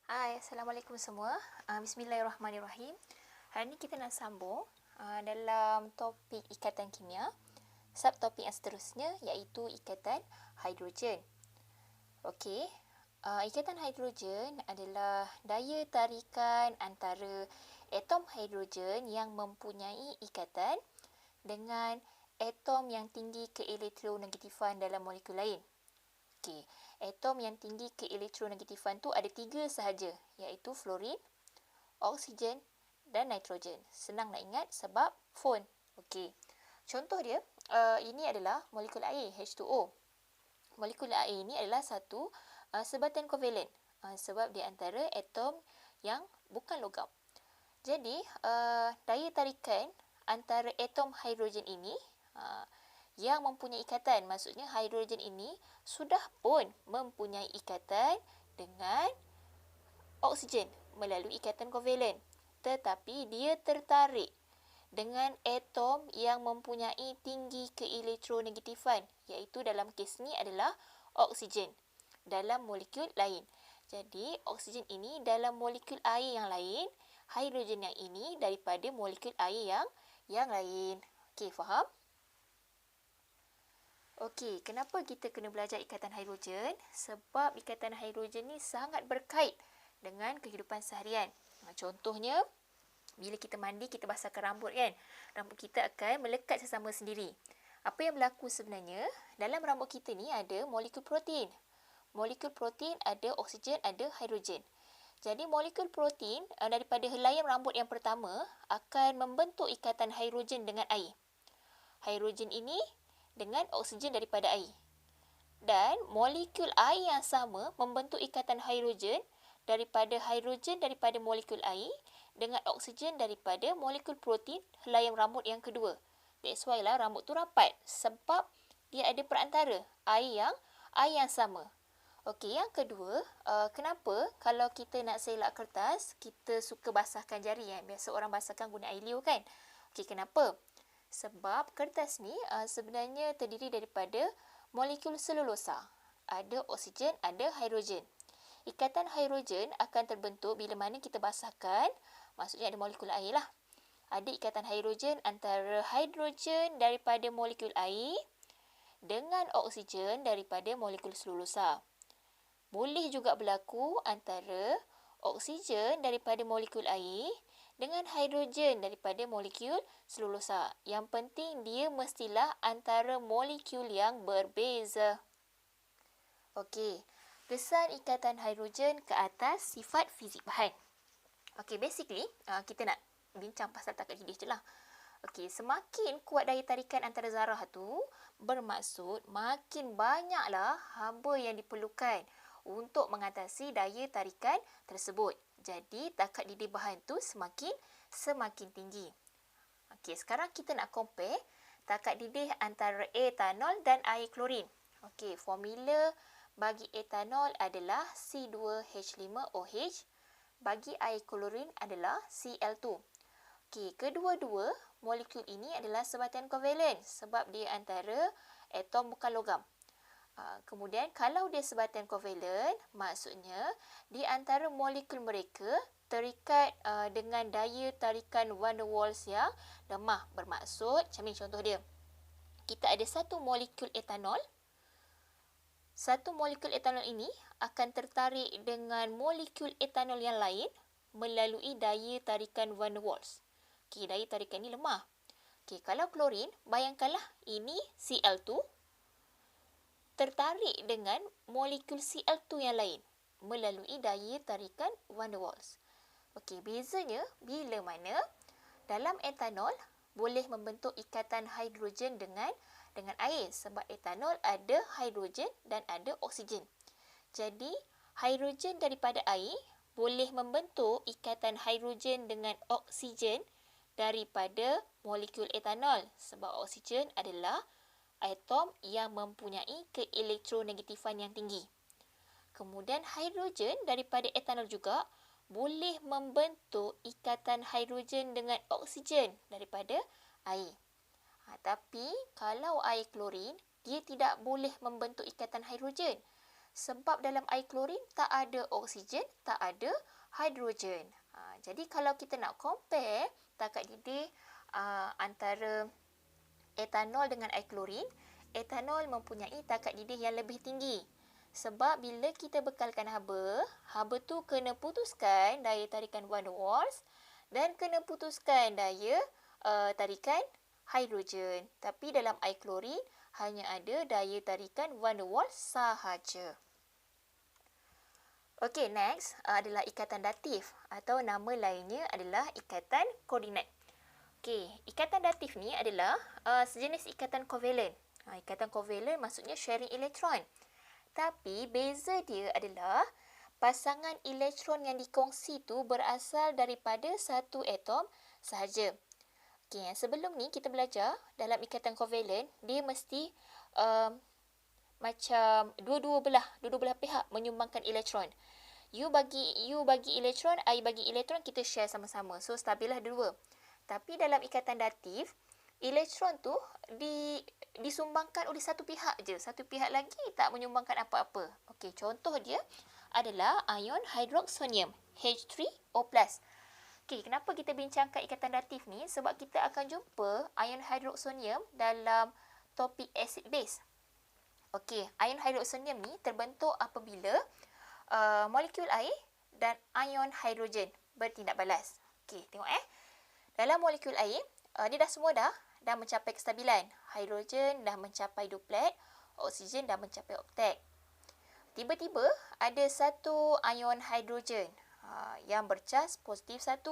Hai, Assalamualaikum semua. Bismillahirrahmanirrahim. Hari ini kita nak sambung dalam topik ikatan kimia. Subtopik yang seterusnya iaitu ikatan hidrogen. Okey, ikatan hidrogen adalah daya tarikan antara atom hidrogen yang mempunyai ikatan dengan atom yang tinggi keelektronegatifan dalam molekul lain. Okey, atom yang tinggi keelektronegatifan tu ada 3 sahaja, iaitu fluorin, oksigen dan nitrogen. Senang nak ingat sebab fon. Okey. Contoh dia, ini adalah molekul air H2O. Molekul air ini adalah satu sebatan kovalen sebab dia antara atom yang bukan logam. Jadi, daya tarikan antara atom hidrogen ini yang mempunyai ikatan, maksudnya hidrogen ini sudah pun mempunyai ikatan dengan oksigen melalui ikatan kovalen, tetapi dia tertarik dengan atom yang mempunyai tinggi keelektronegatifan, iaitu dalam kes ni adalah oksigen dalam molekul lain. Jadi oksigen ini dalam molekul air yang lain, hidrogen yang ini daripada molekul air yang lain. Okey, faham? Okey, kenapa kita kena belajar ikatan hidrogen? Sebab ikatan hidrogen ni sangat berkait dengan kehidupan seharian. Contohnya, bila kita mandi, kita basahkan rambut kan? Rambut kita akan melekat sesama sendiri. Apa yang berlaku sebenarnya? Dalam rambut kita ni ada molekul protein. Molekul protein ada oksigen, ada hidrogen. Jadi molekul protein daripada helaian rambut yang pertama akan membentuk ikatan hidrogen dengan air. Hidrogen ini dengan oksigen daripada air. Dan molekul air yang sama membentuk ikatan hidrogen daripada molekul air dengan oksigen daripada molekul protein helaian rambut yang kedua. That's why lah rambut tu rapat sebab dia ada perantara air yang sama. Okey, yang kedua, kenapa kalau kita nak selak kertas, kita suka basahkan jari kan? Biasa orang basahkan guna air liur kan? Okey, kenapa? Sebab kertas ni sebenarnya terdiri daripada molekul selulosa. Ada oksigen, ada hidrogen. Ikatan hidrogen akan terbentuk bila mana kita basahkan, maksudnya ada molekul air lah. Ada ikatan hidrogen antara hidrogen daripada molekul air dengan oksigen daripada molekul selulosa. Boleh juga berlaku antara oksigen daripada molekul air dengan hidrogen daripada molekul selulosa. Yang penting dia mestilah antara molekul yang berbeza. Okey, kesan ikatan hidrogen ke atas sifat fizik bahan. Okey, basically kita nak bincang pasal takat didih je lah. Okey, semakin kuat daya tarikan antara zarah tu, bermaksud makin banyaklah haba yang diperlukan untuk mengatasi daya tarikan tersebut. Jadi, takat didih bahan tu semakin tinggi. Okey, sekarang kita nak compare takat didih antara etanol dan air klorin. Okey, formula bagi etanol adalah C2H5OH, bagi air klorin adalah Cl2. Okey, kedua-dua molekul ini adalah sebatan kovalen sebab dia antara atom bukan logam. Kemudian kalau dia sebatan kovalen, maksudnya di antara molekul mereka terikat dengan daya tarikan van der Waals yang lemah. Bermaksud, macam ni contoh dia. Kita ada satu molekul etanol. Satu molekul etanol ini akan tertarik dengan molekul etanol yang lain melalui daya tarikan van der Waals. Okey, daya tarikan ini lemah. Okey, kalau klorin, bayangkanlah ini Cl2 tertarik dengan molekul Cl2 yang lain melalui daya tarikan van der Waals. Okey, bezanya bila mana dalam etanol boleh membentuk ikatan hidrogen dengan air sebab etanol ada hidrogen dan ada oksigen. Jadi, hidrogen daripada air boleh membentuk ikatan hidrogen dengan oksigen daripada molekul etanol sebab oksigen adalah atom yang mempunyai keelektronegatifan yang tinggi. Kemudian hidrogen daripada etanol juga boleh membentuk ikatan hidrogen dengan oksigen daripada air. Tapi kalau air klorin, dia tidak boleh membentuk ikatan hidrogen Sebab dalam air klorin tak ada oksigen, tak ada hidrogen. Jadi kalau kita nak compare takat didih antara etanol dengan air klorin, etanol mempunyai takat didih yang lebih tinggi. Sebab bila kita bekalkan haba, haba tu kena putuskan daya tarikan van der Waals dan kena putuskan daya tarikan hidrogen. Tapi dalam air klorin hanya ada daya tarikan van der Waals sahaja. Okey, next adalah ikatan datif atau nama lainnya adalah ikatan koordinat. Okey, ikatan datif ni adalah sejenis ikatan kovalen. Ikatan kovalen maksudnya sharing elektron. Tapi beza dia adalah pasangan elektron yang dikongsi tu berasal daripada satu atom sahaja. Okey, sebelum ni kita belajar dalam ikatan kovalen, dia mesti macam dua-dua belah pihak menyumbangkan elektron. You bagi elektron, I bagi elektron, kita share sama-sama. So stabil lah dua. Tapi dalam ikatan datif, elektron tu disumbangkan oleh satu pihak je. Satu pihak lagi tak menyumbangkan apa-apa. Okey, contoh dia adalah ion hidroksonium H3O+. Okey, kenapa kita bincangkan ikatan datif ni? Sebab kita akan jumpa ion hidroksonium dalam topik acid base. Okey, ion hidroksonium ni terbentuk apabila molekul air dan ion hidrogen bertindak balas. Okey, tengok dalam molekul air, dia dah semua dah mencapai kestabilan. Hidrogen dah mencapai duplet, oksigen dah mencapai oktet. Tiba-tiba ada satu ion hidrogen yang bercas positif 1.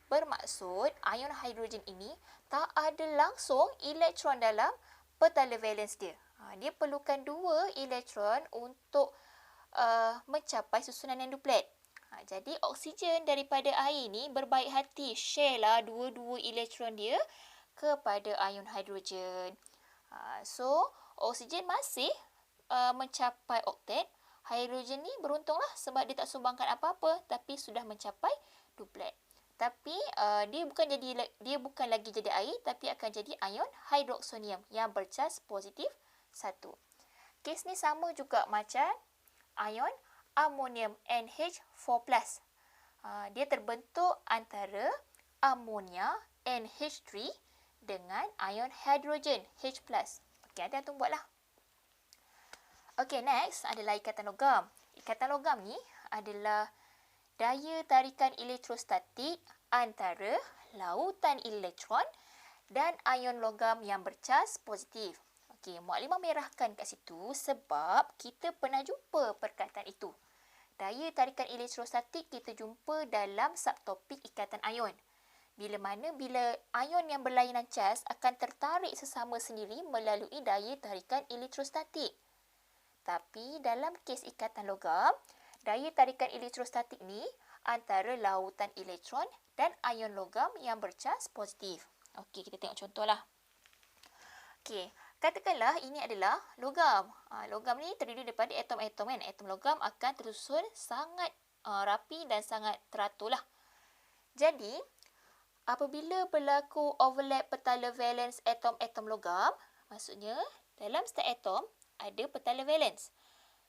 Bermaksud ion hidrogen ini tak ada langsung elektron dalam petala valens dia. Dia perlukan 2 elektron untuk mencapai susunan yang duplet. Jadi oksigen daripada air ni berbaik hati share lah 2 elektron dia kepada ion hidrogen. So oksigen masih mencapai oktet. Hidrogen ni beruntunglah sebab dia tak sumbangkan apa-apa tapi sudah mencapai duplet. Tapi dia bukan lagi jadi air tapi akan jadi ion hidroksonium yang bercas positif 1. Kes ni sama juga macam ion amonium NH4+. Dia terbentuk antara amonia NH3 dengan ion hidrogen H+. Okey, ada yang buatlah. Okey, next adalah ikatan logam. Ikatan logam ni adalah daya tarikan elektrostatik antara lautan elektron dan ion logam yang bercas positif. Okey, Mukadimah merahkan kat situ sebab kita pernah jumpa perkataan itu. Daya tarikan elektrostatik kita jumpa dalam subtopik ikatan ion. Bila ion yang berlainan cas akan tertarik sesama sendiri melalui daya tarikan elektrostatik. Tapi dalam kes ikatan logam, daya tarikan elektrostatik ni antara lautan elektron dan ion logam yang bercas positif. Okey, kita tengok contohlah. Okey, katakanlah ini adalah logam. Logam ni terdiri daripada atom-atom kan. Atom logam akan tersusun sangat rapi dan sangat teratur lah. Jadi, apabila berlaku overlap petala valens atom-atom logam, maksudnya dalam setiap atom ada petala valens.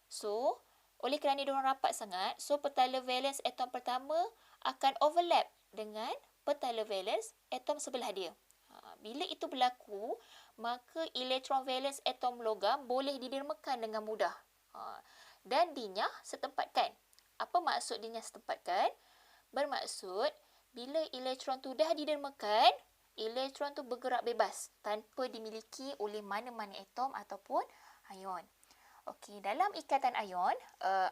So, oleh kerana diorang rapat sangat, so petala valens atom pertama akan overlap dengan petala valens atom sebelah dia. Bila itu berlaku, maka elektron valens atom logam boleh didermakan dengan mudah. Dan dinyah setempatkan. Apa maksud dinyah setempatkan? Bermaksud, bila elektron tu dah didermakan, elektron tu bergerak bebas tanpa dimiliki oleh mana-mana atom ataupun ion. Okey, dalam ikatan ion,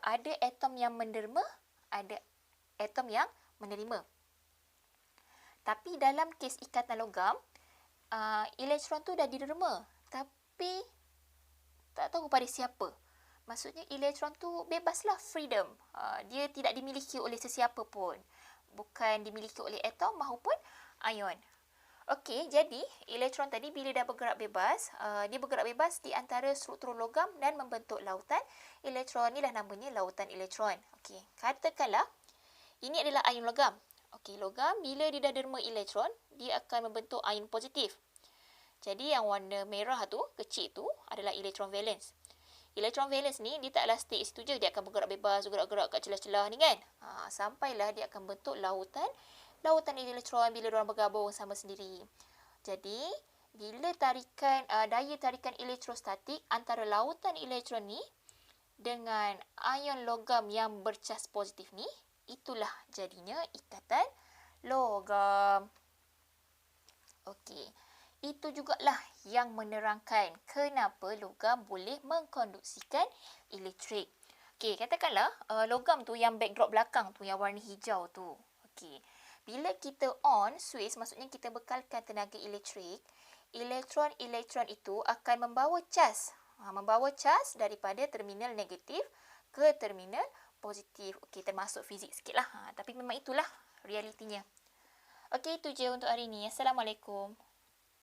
ada atom yang menderma, ada atom yang menerima. Tapi dalam kes ikatan logam, elektron tu dah diderma, tapi tak tahu pada siapa. Maksudnya elektron tu bebaslah, freedom. Dia tidak dimiliki oleh sesiapa pun. Bukan dimiliki oleh atom maupun ion. Okey, jadi elektron tadi bila dah bergerak bebas, dia bergerak bebas di antara struktur logam dan membentuk lautan elektron. Inilah namanya lautan elektron. Okey, katakanlah ini adalah ion logam. Okey, logam bila dia dah derma elektron, dia akan membentuk ion positif. Jadi yang warna merah tu, kecil tu adalah elektron valens. Elektron valence ni dia tak elastik situ je, dia akan bergerak bebas, gerak-gerak kat celah-celah ni kan. Sampailah dia akan bentuk lautan elektron bila diorang bergabung sama sendiri. Jadi, bila daya tarikan elektrostatik antara lautan elektron ni dengan ion logam yang bercas positif ni, itulah jadinya ikatan logam. Okey. Itu jugalah yang menerangkan kenapa logam boleh mengkonduksikan elektrik. Okey, katakanlah logam tu yang backdrop belakang tu yang warna hijau tu. Okey. Bila kita on switch, maksudnya kita bekalkan tenaga elektrik, elektron-elektron itu akan membawa cas. Membawa cas daripada terminal negatif ke terminal positif. Okey, termasuk fizik sikit lah. Tapi memang itulah realitinya. Okey, itu je untuk hari ini. Assalamualaikum.